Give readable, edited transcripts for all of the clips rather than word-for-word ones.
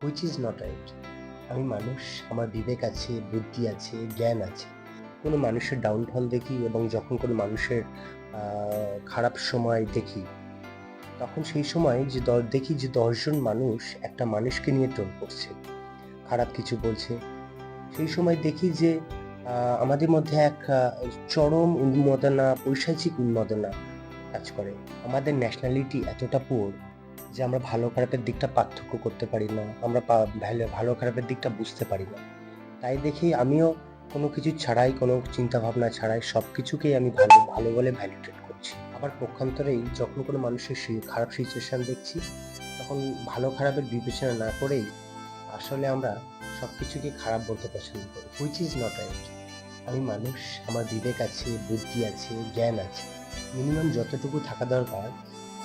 Which is not right. আমি মানুষ, আমার বিবেক আছে, বুদ্ধি আছে, জ্ঞান আছে। কোনো মানুষের ডাউনফল দেখি এবং যখন কোনো মানুষের খারাপ সময় দেখি, তখন সেই সময় যে দেখি যে 10 জন মানুষ একটা মানুষকে নিয়ে ট্রোল করছে, খারাপ কিছু বলছে। সেই সময় দেখি যে আমাদের মধ্যে এক চরম উন্মাদনা, পৈশাচিক উন্মাদনা কাজ করে। আমাদের ন্যাশনালিটি এতটা পুয়ার যে আমরা ভালো খারাপের দিকটা পার্থক্য করতে পারি না। আমরা ভালো খারাপের দিকটা বুঝতে পারি না। তাই দেখেই আমিও কোনো কিছু ছাড়াই, কোনো চিন্তা ভাবনা ছাড়াই সবকিছুকেই আমি ভালো ভালো বলে ভ্যালিডেট করছি। আবার পক্ষান্তরেই যখন কোনো মানুষের খারাপ সিচুয়েশন দেখছি, তখন ভালো খারাপের বিবেচনা না করেই আসলে আমরা সবকিছুকে খারাপ বলতে পছন্দ করি। Which is not right. আমি মানুষ, আমার বিবেক আছে, বুদ্ধি আছে, জ্ঞান আছে। মিনিমাম যতটুকু থাকা দরকার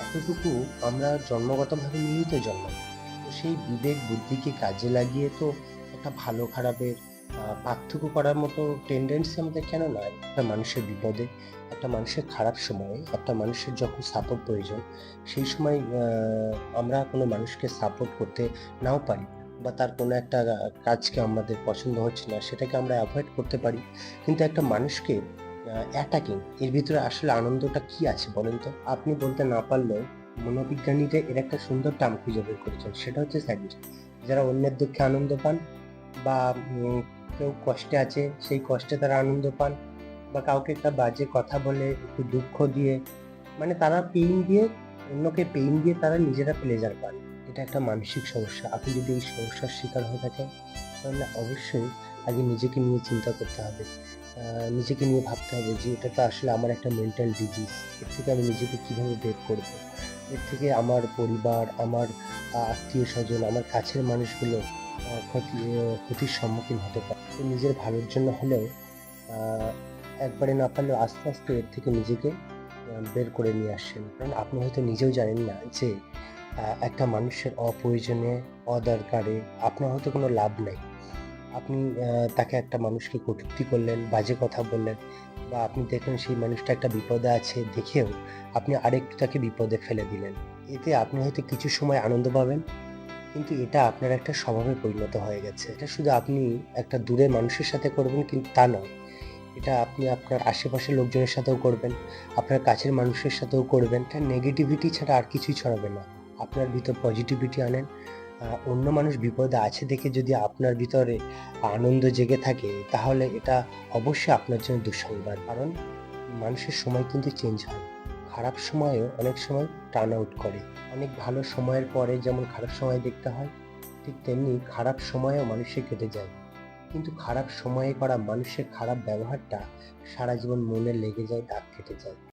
এতটুকু আমরা জন্মগতভাবে নিয়েই তো জন্মাই। তো সেই বিবেক বুদ্ধিকে কাজে লাগিয়ে তো একটা ভালো খারাপের পার্থক্য করার মতো টেন্ডেন্সি আমাদের কেন নয়? একটা মানুষের বিপদে, একটা মানুষের খারাপ সময়ে, একটা মানুষের যখন সাপোর্ট প্রয়োজন, সেই সময় আমরা কোনো মানুষকে সাপোর্ট করতে নাও পারি, বা তার কোনো একটা কাজকে আমাদের পছন্দ হচ্ছে না, সেটাকে আমরা অ্যাভয়েড করতে পারি। কিন্তু একটা মানুষকে অ্যাটাকিং, এর ভিতরে আসলে আনন্দটা কি আছে বলেন তো? আপনি বলতে না পারলেও মনোবিজ্ঞানীরা এর একটা সুন্দর টার্ম খুঁজে বের করেছেন, সেটা হচ্ছে স্যাডিস্ট। যারা অন্যের দুঃখে আনন্দ পান, বা কেউ কষ্টে আছে সেই কষ্টে তারা আনন্দ পান, বা কাউকে একটা বাজে কথা বলে একটু দুঃখ দিয়ে, মানে তারা পেইন দিয়ে, অন্যকে পেইন দিয়ে তারা নিজেরা প্লেজার পান। এটা একটা মানসিক সমস্যা। আপনি যদি এই সমস্যার শিকার হয়ে থাকেন, তাহলে অবশ্যই আগে নিজেকে নিয়ে চিন্তা করতে হবে। নিজেকে নিয়ে ভাবতে হবে যে এটা তো আসলে আমার একটা মেন্টাল ডিজিজ। এর থেকে আমি নিজেকে কিভাবে বের করব? এর থেকে আমার পরিবার, আমার আত্মীয়-স্বজন, আমার কাছের মানুষগুলো ক্ষতির সম্মুখীন হতে পারে। তো নিজের ভালোর জন্য হলেও আ একবারে না পারলেও আস্তে, আস্তে এর থেকে নিজেকে বের করে নিয়ে আসেন। কারণ আপনি হয়তো নিজেও জানেন না যে একটা মানুষের অপ্রয়োজনে, অদরকারে আপনার হয়তো কোনো লাভ নাই। আপনি তাকে, একটা মানুষকে কটূক্তি করলেন, বাজে কথা বললেন, বা আপনি দেখলেন সেই মানুষটা একটা বিপদে আছে দেখেও আপনি আরেকটু তাকে বিপদে ফেলে দিলেন। এতে আপনি হয়তো কিছু সময় আনন্দ পাবেন, কিন্তু এটা আপনার একটা স্বভাবে পরিণত হয়ে গেছে। এটা শুধু আপনি একটা দূরের মানুষের সাথে করবেন কিন্তু তা নয়। এটা আপনি আপনার আশেপাশের লোকজনের সাথেও করবেন, আপনার কাছের মানুষের সাথেও করবেন। এটা নেগেটিভিটি ছাড়া আর কিছুই ছড়াবে না। আপনার ভিতর পজিটিভিটি আনেন। অন্য মানুষ বিপদে আছে দেখে যদি আপনার ভিতরে আনন্দ জেগে থাকে, তাহলে এটা অবশ্যই আপনার জন্য দুঃসংবাদ। কারণ মানুষের সময় কিন্তু চেঞ্জ হয়। খারাপ সময়েও অনেক সময় টার্ন আউট করে। অনেক ভালো সময়ের পরে যেমন খারাপ সময় দেখতে হয়, ঠিক তেমনি খারাপ সময়েও মানুষের কেটে যায়। কিন্তু খারাপ সময়ে করা মানুষের খারাপ ব্যবহারটা সারা জীবন মনে লেগে যায়, দাগ কেটে যায়।